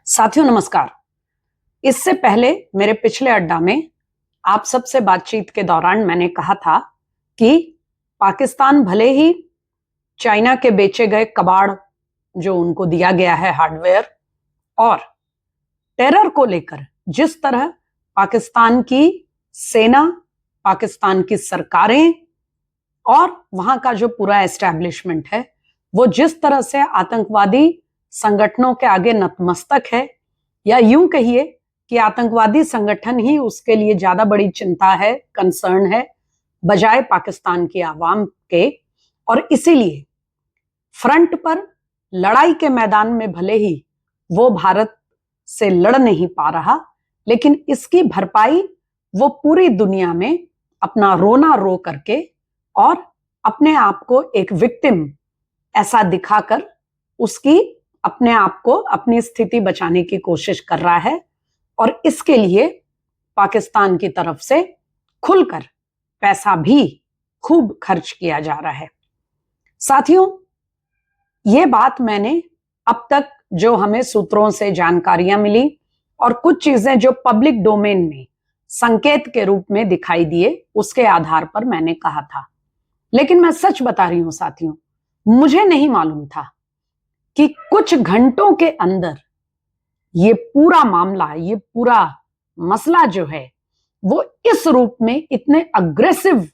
साथियों नमस्कार। इससे पहले मेरे पिछले अड्डा में आप सबसे बातचीत के दौरान मैंने कहा था कि पाकिस्तान भले ही चाइना के बेचे गए कबाड़ जो उनको दिया गया है हार्डवेयर और टेरर को लेकर जिस तरह पाकिस्तान की सेना, पाकिस्तान की सरकारें और वहां का जो पूरा एस्टैब्लिशमेंट है वो जिस तरह से आतंकवादी संगठनों के आगे नतमस्तक है, या यूं कहिए कि आतंकवादी संगठन ही उसके लिए ज्यादा बड़ी चिंता है, कंसर्न है, बजाय पाकिस्तान की आवाम के। और इसीलिए फ्रंट पर लड़ाई के मैदान में भले ही वो भारत से लड़ नहीं पा रहा, लेकिन इसकी भरपाई वो पूरी दुनिया में अपना रोना रो करके और अपने आप को एक विक्टिम ऐसा दिखाकर उसकी अपने आप को, अपनी स्थिति बचाने की कोशिश कर रहा है। और इसके लिए पाकिस्तान की तरफ से खुलकर पैसा भी खूब खर्च किया जा रहा है। साथियों, ये बात मैंने अब तक जो हमें सूत्रों से जानकारियां मिली और कुछ चीजें जो पब्लिक डोमेन में संकेत के रूप में दिखाई दिए, उसके आधार पर मैंने कहा था। लेकिन मैं सच बता रही हूं साथियों, मुझे नहीं मालूम था कि कुछ घंटों के अंदर ये पूरा मामला, ये पूरा मसला जो है वो इस रूप में इतने अग्रेसिव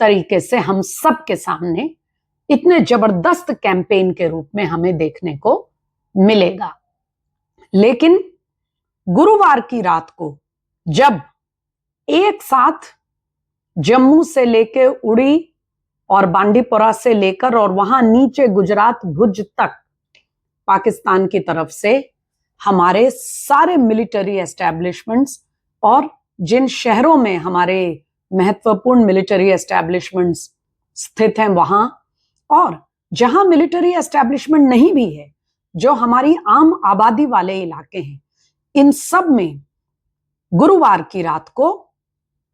तरीके से हम सब के सामने इतने जबरदस्त कैंपेन के रूप में हमें देखने को मिलेगा। लेकिन गुरुवार की रात को जब एक साथ जम्मू से लेके उड़ी और बांडीपुरा से लेकर और वहां नीचे गुजरात भुज तक पाकिस्तान की तरफ से हमारे सारे मिलिट्री एस्टैब्लिशमेंट्स और जिन शहरों में हमारे महत्वपूर्ण मिलिट्री एस्टैब्लिशमेंट्स स्थित हैं वहां, और जहां मिलिट्री एस्टैब्लिशमेंट नहीं भी है, जो हमारी आम आबादी वाले इलाके हैं, इन सब में गुरुवार की रात को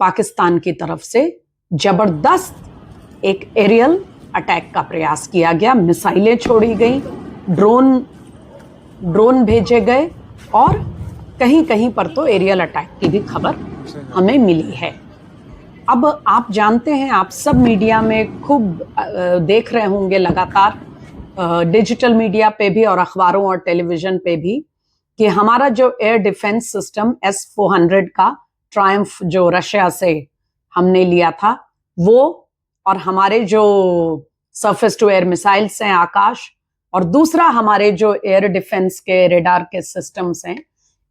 पाकिस्तान की तरफ से जबरदस्त एक एरियल अटैक का प्रयास किया गया। मिसाइलें छोड़ी गई, ड्रोन भेजे गए और कहीं कहीं पर तो एरियल अटैक की भी खबर हमें मिली है। अब आप जानते हैं, आप सब मीडिया में खूब देख रहे होंगे लगातार, डिजिटल मीडिया पे भी और अखबारों और टेलीविजन पे भी, कि हमारा जो एयर डिफेंस सिस्टम S-400 का ट्रायम्फ जो रशिया से हमने लिया था वो, और हमारे जो सरफेस टू एयर मिसाइल्स हैं आकाश, और दूसरा हमारे जो एयर डिफेंस के रेडार के सिस्टम्स हैं,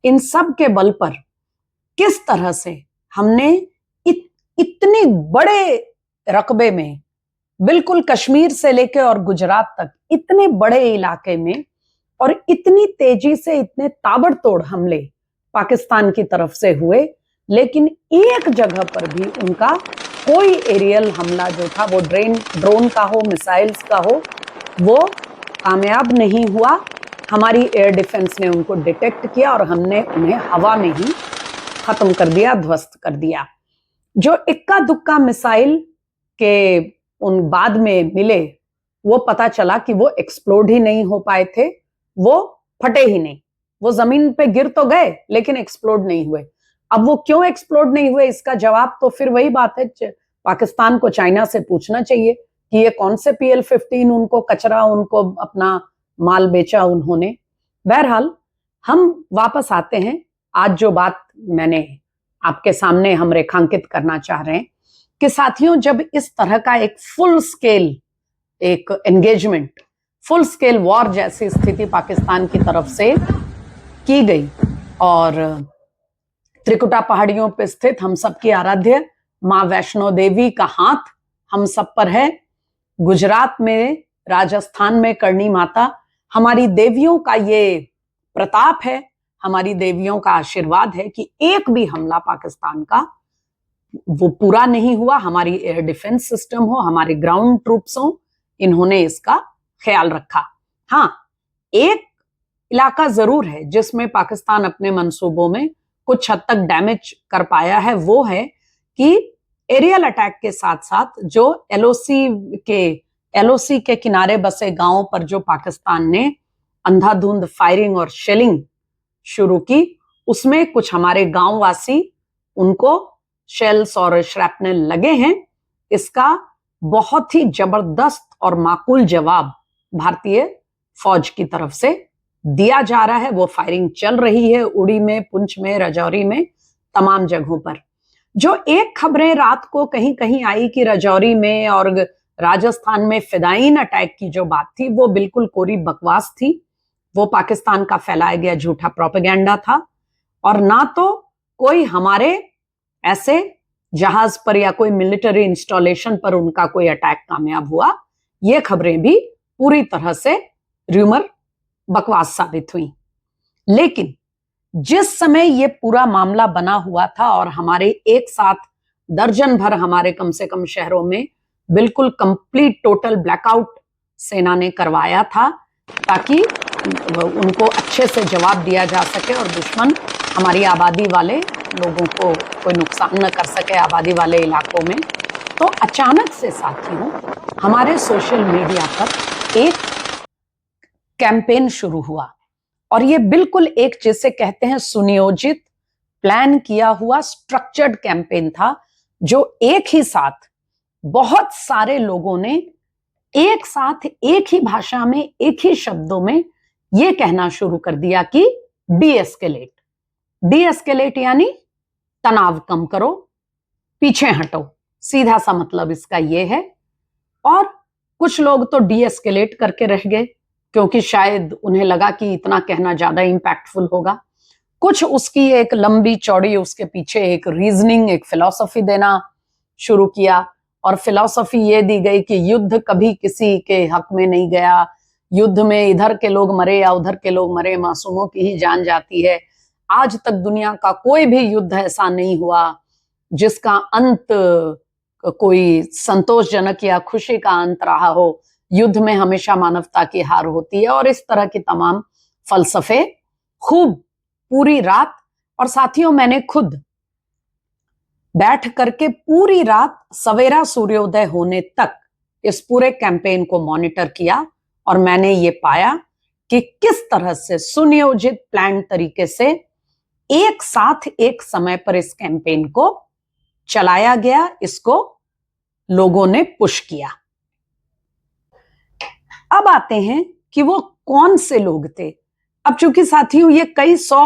इन सब के बल पर किस तरह से हमने इतने बड़े रकबे में, बिल्कुल कश्मीर से लेकर और गुजरात तक इतने बड़े इलाके में, और इतनी तेजी से इतने ताबड़तोड़ हमले पाकिस्तान की तरफ से हुए, लेकिन एक जगह पर भी उनका कोई एरियल हमला जो था वो ड्रोन का हो, मिसाइल्स का हो, वो कामयाब नहीं हुआ। हमारी एयर डिफेंस ने उनको डिटेक्ट किया और हमने उन्हें हवा में ही खत्म कर दिया, ध्वस्त कर दिया। जो इक्का दुक्का मिसाइल के उन बाद में मिले, वो पता चला कि वो एक्सप्लोड ही नहीं हो पाए थे, वो फटे ही नहीं, वो जमीन पे गिर तो गए लेकिन एक्सप्लोड नहीं हुए। अब वो क्यों एक्सप्लोड नहीं हुए, इसका जवाब तो फिर वही बात है, पाकिस्तान को चाइना से पूछना चाहिए कि ये कौन से PL-15 उनको कचरा, उनको अपना माल बेचा उन्होंने। बहरहाल हम वापस आते हैं, आज जो बात मैंने आपके सामने हम रेखांकित करना चाह रहे हैं कि साथियों, जब इस तरह का एक फुल स्केल एक एंगेजमेंट, फुल स्केल वॉर जैसी स्थिति पाकिस्तान की तरफ से की गई, और त्रिकुटा पहाड़ियों पर स्थित हम सबकी आराध्य मां वैष्णो देवी का हाथ हम सब पर है, गुजरात में, राजस्थान में करणी माता, हमारी देवियों का ये प्रताप है, हमारी देवियों का आशीर्वाद है कि एक भी हमला पाकिस्तान का वो पूरा नहीं हुआ। हमारी एयर डिफेंस सिस्टम हो, हमारे ग्राउंड ट्रूप्स हो, इन्होंने इसका ख्याल रखा। हाँ, एक इलाका जरूर है जिसमें पाकिस्तान अपने मंसूबों में कुछ हद तक डैमेज कर पाया है, वो है कि एरियल अटैक के साथ साथ जो LOC के किनारे बसे गांवों पर जो पाकिस्तान ने अंधाधुंध फायरिंग और शेलिंग शुरू की, उसमें कुछ हमारे गांववासी, उनको शेल्स और श्रैपनेल लगे हैं। इसका बहुत ही जबरदस्त और माकूल जवाब भारतीय फौज की तरफ से दिया जा रहा है। वो फायरिंग चल रही है उड़ी में, पुंछ में, राजौरी में, तमाम जगहों पर। जो एक खबरें रात को कहीं कहीं आई कि राजौरी में और राजस्थान में फिदायीन अटैक की जो बात थी, वो बिल्कुल कोरी बकवास थी। वो पाकिस्तान का फैलाया गया झूठा प्रोपेगेंडा था, और ना तो कोई हमारे ऐसे जहाज पर या कोई मिलिट्री इंस्टॉलेशन पर उनका कोई अटैक कामयाब हुआ। ये खबरें भी पूरी तरह से र्यूमर, बकवास साबित हुई। लेकिन जिस समय ये पूरा मामला बना हुआ था और हमारे एक साथ दर्जन भर हमारे कम से कम शहरों में बिल्कुल कंप्लीट टोटल ब्लैकआउट सेना ने करवाया था, ताकि उनको अच्छे से जवाब दिया जा सके और दुश्मन हमारी आबादी वाले लोगों को कोई नुकसान न कर सके, आबादी वाले इलाकों में। तो अचानक से साथियों हमारे सोशल मीडिया पर एक कैंपेन शुरू हुआ, और ये बिल्कुल एक जिसे कहते हैं सुनियोजित, प्लान किया हुआ, स्ट्रक्चर्ड कैंपेन था, जो एक ही साथ बहुत सारे लोगों ने एक साथ एक ही भाषा में, एक ही शब्दों में ये कहना शुरू कर दिया कि डी एस्केलेट। डी एस्केलेट यानी तनाव कम करो, पीछे हटो, सीधा सा मतलब इसका ये है। और कुछ लोग तो डी एस्केलेट करके रह गए, क्योंकि शायद उन्हें लगा कि इतना कहना ज्यादा इंपैक्टफुल होगा। कुछ उसकी एक लंबी चौड़ी, उसके पीछे एक रीजनिंग, एक फिलॉसफी देना शुरू किया, और फिलॉसफी ये दी गई कि युद्ध कभी किसी के हक में नहीं गया, युद्ध में इधर के लोग मरे या उधर के लोग मरे, मासूमों की ही जान जाती है। आज तक दुनिया का कोई भी युद्ध ऐसा नहीं हुआ जिसका अंत कोई संतोषजनक या खुशी का अंत रहा हो। युद्ध में हमेशा मानवता की हार होती है, और इस तरह की तमाम फलसफे खूब पूरी रात। और साथियों, मैंने खुद बैठ करके पूरी रात सवेरा सूर्योदय होने तक इस पूरे कैंपेन को मॉनिटर किया, और मैंने ये पाया कि किस तरह से सुनियोजित, प्लान तरीके से एक साथ एक समय पर इस कैंपेन को चलाया गया, इसको लोगों ने पुश किया। अब आते हैं कि वो कौन से लोग थे। अब चूंकि साथियों ये कई सौ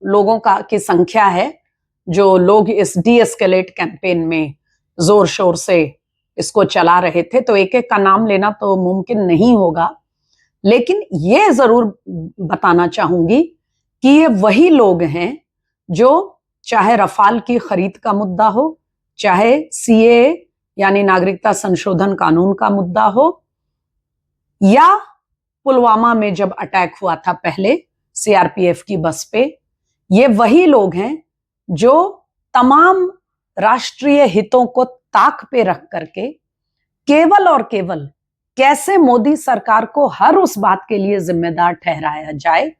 लोगों की संख्या है जो लोग इस डी एस्केलेट कैंपेन में जोर शोर से इसको चला रहे थे, तो एक एक का नाम लेना तो मुमकिन नहीं होगा। लेकिन ये जरूर बताना चाहूंगी कि ये वही लोग हैं जो, चाहे रफाल की खरीद का मुद्दा हो, चाहे सीए यानी नागरिकता संशोधन कानून का मुद्दा हो, या पुलवामा में जब अटैक हुआ था पहले सीआरपीएफ की बस पे, ये वही लोग हैं जो तमाम राष्ट्रीय हितों को ताक पे रख करके केवल और केवल कैसे मोदी सरकार को हर उस बात के लिए जिम्मेदार ठहराया जाए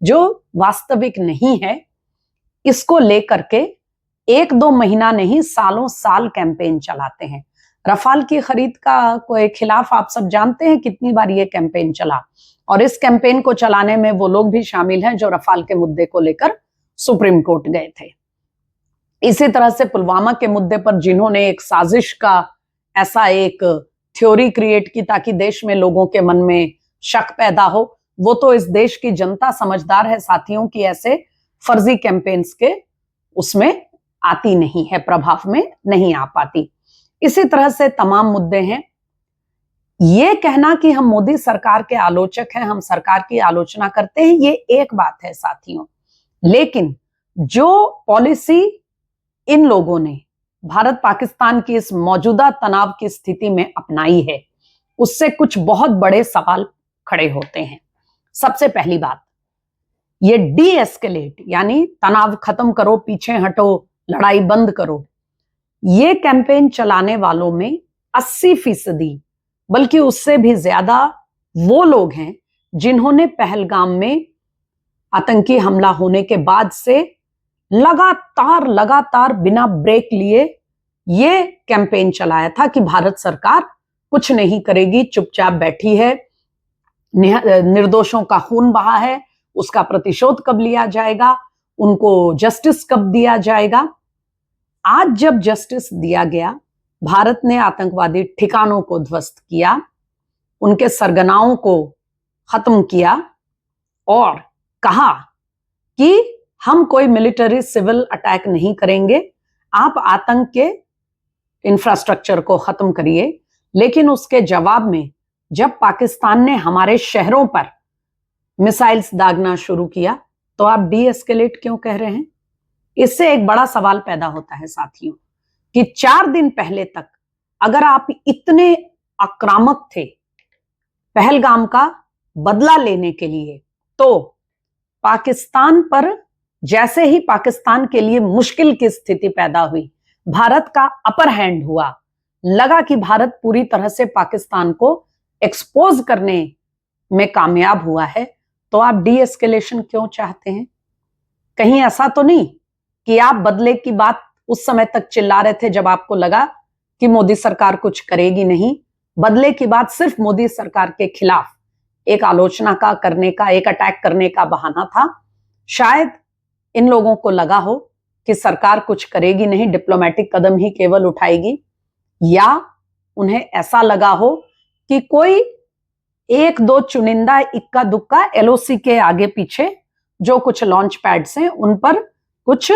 जो वास्तविक नहीं है, इसको लेकर के एक दो महीना नहीं, सालों साल कैंपेन चलाते हैं। रफाल की खरीद का कोई खिलाफ आप सब जानते हैं कितनी बार ये कैंपेन चला, और इस कैंपेन को चलाने में वो लोग भी शामिल हैं जो रफाल के मुद्दे को लेकर सुप्रीम कोर्ट गए थे। इसी तरह से पुलवामा के मुद्दे पर जिन्होंने एक साजिश का ऐसा एक थ्योरी क्रिएट की ताकि देश में लोगों के मन में शक पैदा हो, वो तो इस देश की जनता समझदार है साथियों की ऐसे फर्जी कैंपेन्स के उसमें आती नहीं है, प्रभाव में नहीं आ पाती। इसी तरह से तमाम मुद्दे हैं। ये कहना कि हम मोदी सरकार के आलोचक हैं, हम सरकार की आलोचना करते हैं, ये एक बात है साथियों, लेकिन जो पॉलिसी इन लोगों ने भारत पाकिस्तान की इस मौजूदा तनाव की स्थिति में अपनाई है, उससे कुछ बहुत बड़े सवाल खड़े होते हैं। सबसे पहली बात, ये डी एस्केलेट यानी तनाव खत्म करो, पीछे हटो, लड़ाई बंद करो, ये कैंपेन चलाने वालों में 80% बल्कि उससे भी ज्यादा वो लोग हैं जिन्होंने पहलगाम में आतंकी हमला होने के बाद से लगातार बिना ब्रेक लिए ये कैंपेन चलाया था कि भारत सरकार कुछ नहीं करेगी, चुपचाप बैठी है, निर्दोषों का खून बहा है, उसका प्रतिशोध कब लिया जाएगा, उनको जस्टिस कब दिया जाएगा। आज जब जस्टिस दिया गया, भारत ने आतंकवादी ठिकानों को ध्वस्त किया, उनके सरगनाओं को खत्म किया और कहा कि हम कोई मिलिट्री सिविल अटैक नहीं करेंगे, आप आतंक के इंफ्रास्ट्रक्चर को खत्म करिए। लेकिन उसके जवाब में जब पाकिस्तान ने हमारे शहरों पर मिसाइल्स दागना शुरू किया तो आप डी एस्केलेट क्यों कह रहे हैं? इससे एक बड़ा सवाल पैदा होता है साथियों कि 4 दिन पहले तक अगर आप इतने आक्रामक थे पहलगाम का बदला लेने के लिए, तो पाकिस्तान पर जैसे ही पाकिस्तान के लिए मुश्किल की स्थिति पैदा हुई, भारत का अपर हैंड हुआ, लगा कि भारत पूरी तरह से पाकिस्तान को एक्सपोज करने में कामयाब हुआ है, तो आप डी एस्केलेशन क्यों चाहते हैं? कहीं ऐसा तो नहीं कि आप बदले की बात उस समय तक चिल्ला रहे थे जब आपको लगा कि मोदी सरकार कुछ करेगी नहीं। बदले की बात सिर्फ मोदी सरकार के खिलाफ एक आलोचना का करने का, एक अटैक करने का बहाना था। शायद इन लोगों को लगा हो कि सरकार कुछ करेगी नहीं, डिप्लोमेटिक कदम ही केवल उठाएगी, या उन्हें ऐसा लगा हो कि कोई 1-2 चुनिंदा इक्का दुक्का एलओसी के आगे पीछे जो कुछ लॉन्च पैड्स हैं उन पर कुछ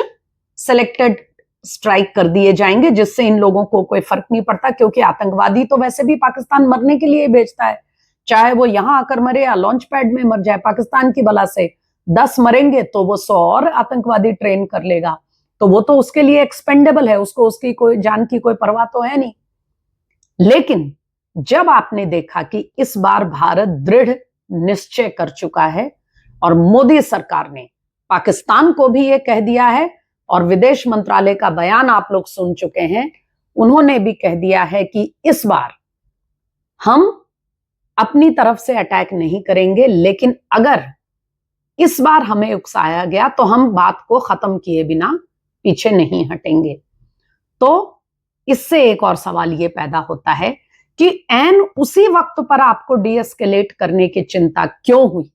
सिलेक्टेड स्ट्राइक कर दिए जाएंगे, जिससे इन लोगों को कोई फर्क नहीं पड़ता, क्योंकि आतंकवादी तो वैसे भी पाकिस्तान मरने के लिए भेजता है, चाहे वो यहां आकर मरे या लॉन्च पैड में मर जाए। पाकिस्तान की बला से 10 मरेंगे तो वो 100 और आतंकवादी ट्रेन कर लेगा, तो वो तो उसके लिए एक्सपेंडेबल है, उसको उसकी कोई जान की कोई परवाह तो है नहीं। लेकिन जब आपने देखा कि इस बार भारत दृढ़ निश्चय कर चुका है और मोदी सरकार ने पाकिस्तान को भी ये कह दिया है, और विदेश मंत्रालय का बयान आप लोग सुन चुके हैं, उन्होंने भी कह दिया है कि इस बार हम अपनी तरफ से अटैक नहीं करेंगे, लेकिन अगर इस बार हमें उकसाया गया तो हम बात को खत्म किए बिना पीछे नहीं हटेंगे। तो इससे एक और सवाल ये पैदा होता है कि ऐन उसी वक्त पर आपको डीएस्केलेट करने की चिंता क्यों हुई,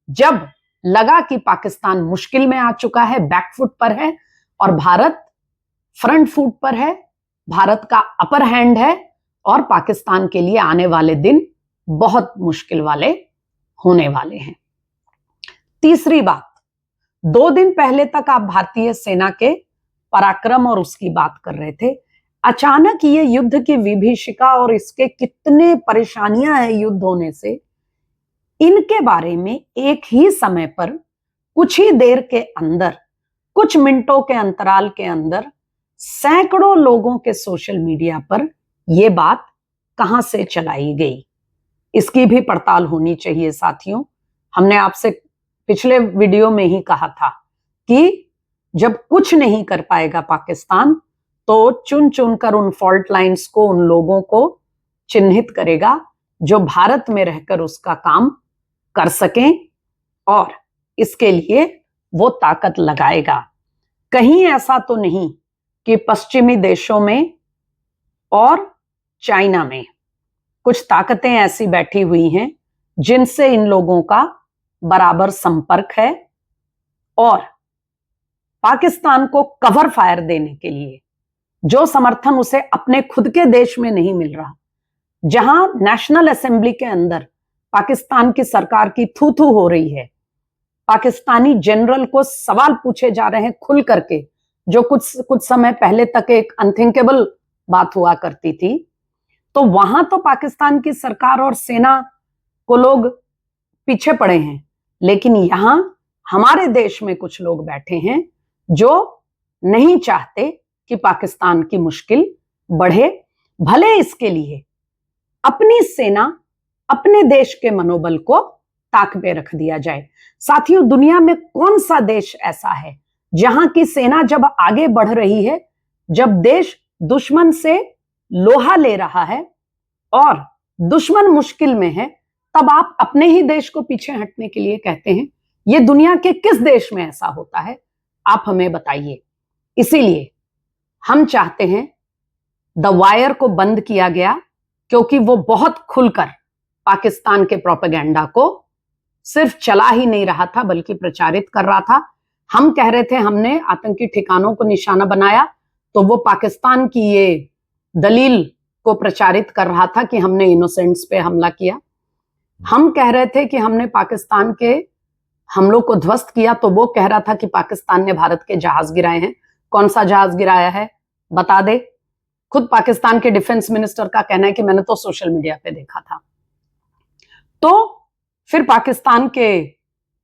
जब लगा कि पाकिस्तान मुश्किल में आ चुका है, बैकफुट पर है और भारत फ्रंट फुट पर है, भारत का अपर हैंड है और पाकिस्तान के लिए आने वाले दिन बहुत मुश्किल वाले होने वाले हैं। तीसरी बात, 2 दिन पहले तक आप भारतीय सेना के पराक्रम और उसकी बात कर रहे थे। अचानक ये युद्ध की विभीषिका और इसके कितने परेशानियां हैं युद्ध होने से, इनके बारे में एक ही समय पर कुछ ही देर के अंदर, कुछ मिनटों के अंतराल के अंदर सैकड़ों लोगों के सोशल मीडिया पर यह बात कहां से चलाई गई, इसकी भी पड़ताल होनी चाहिए साथियों। हमने आपसे पिछले वीडियो में ही कहा था कि जब कुछ नहीं कर पाएगा पाकिस्तान, तो चुन चुनकर उन फॉल्ट लाइंस को, उन लोगों को चिन्हित करेगा जो भारत में रहकर उसका काम कर सकें, और इसके लिए वो ताकत लगाएगा। कहीं ऐसा तो नहीं कि पश्चिमी देशों में और चाइना में कुछ ताकतें ऐसी बैठी हुई हैं जिनसे इन लोगों का बराबर संपर्क है, और पाकिस्तान को कवर फायर देने के लिए जो समर्थन उसे अपने खुद के देश में नहीं मिल रहा, जहां नेशनल असेंबली के अंदर पाकिस्तान की सरकार की थू थू हो रही है, पाकिस्तानी जनरल को सवाल पूछे जा रहे हैं खुल करके, जो कुछ समय पहले तक एक अनथिंकेबल बात हुआ करती थी, तो वहां तो पाकिस्तान की सरकार और सेना को लोग पीछे पड़े हैं। लेकिन यहां हमारे देश में कुछ लोग बैठे हैं जो नहीं चाहते कि पाकिस्तान की मुश्किल बढ़े, भले इसके लिए अपनी सेना, अपने देश के मनोबल को ताक पे रख दिया जाए। साथियों, दुनिया में कौन सा देश ऐसा है जहां की सेना जब आगे बढ़ रही है, जब देश दुश्मन से लोहा ले रहा है और दुश्मन मुश्किल में है, तब आप अपने ही देश को पीछे हटने के लिए कहते हैं? ये दुनिया के किस देश में ऐसा होता है, आप हमें बताइए। इसीलिए हम चाहते हैं द वायर को बंद किया गया, क्योंकि वो बहुत खुलकर पाकिस्तान के प्रोपेगेंडा को सिर्फ चला ही नहीं रहा था बल्कि प्रचारित कर रहा था। हम कह रहे थे हमने आतंकी ठिकानों को निशाना बनाया, तो वो पाकिस्तान की ये दलील को प्रचारित कर रहा था कि हमने इनोसेंट्स पे हमला किया। हम कह रहे थे कि हमने पाकिस्तान के हमलों को ध्वस्त किया, तो वो कह रहा था कि पाकिस्तान ने भारत के जहाज गिराए हैं। कौन सा जहाज गिराया है बता दे। खुद पाकिस्तान के डिफेंस मिनिस्टर का कहना है कि मैंने तो सोशल मीडिया पे देखा था। तो फिर पाकिस्तान के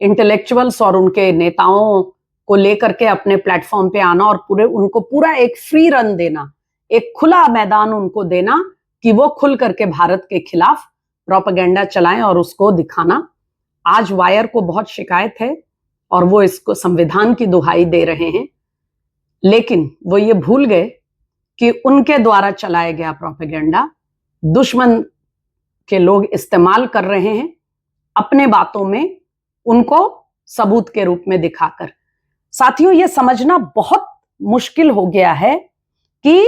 इंटेलेक्चुअल्स और उनके नेताओं को लेकर के अपने प्लेटफॉर्म पे आना और उनको पूरा एक फ्री रन देना, एक खुला मैदान उनको देना कि वो खुल करके भारत के खिलाफ प्रोपेगेंडा चलाएं और उसको दिखाना। आज वायर को बहुत शिकायत है और वो इसको संविधान की दुहाई दे रहे हैं, लेकिन वो ये भूल गए कि उनके द्वारा चलाया गया प्रोपेगेंडा दुश्मन के लोग इस्तेमाल कर रहे हैं अपने बातों में, उनको सबूत के रूप में दिखाकर। साथियों, ये समझना बहुत मुश्किल हो गया है कि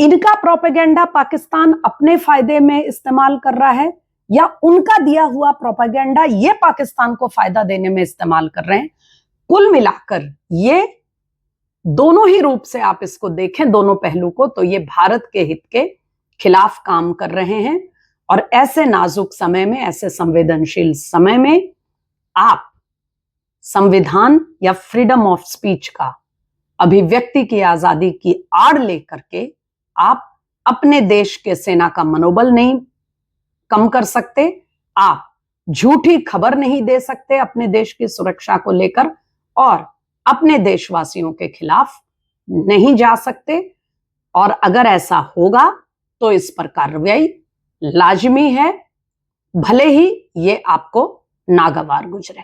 इनका प्रोपेगेंडा पाकिस्तान अपने फायदे में इस्तेमाल कर रहा है या उनका दिया हुआ प्रोपेगेंडा ये पाकिस्तान को फायदा देने में इस्तेमाल कर रहे हैं। कुल मिलाकर ये दोनों ही रूप से आप इसको देखें, दोनों पहलू को, तो ये भारत के हित के खिलाफ काम कर रहे हैं। और ऐसे नाजुक समय में, ऐसे संवेदनशील समय में आप संविधान या फ्रीडम ऑफ स्पीच का, अभिव्यक्ति की आजादी की आड़ लेकर के आप अपने देश के सेना का मनोबल नहीं कम कर सकते, आप झूठी खबर नहीं दे सकते अपने देश की सुरक्षा को लेकर, और अपने देशवासियों के खिलाफ नहीं जा सकते। और अगर ऐसा होगा तो इस पर कार्रवाई लाजिमी है, भले ही ये आपको नागवार गुजरे।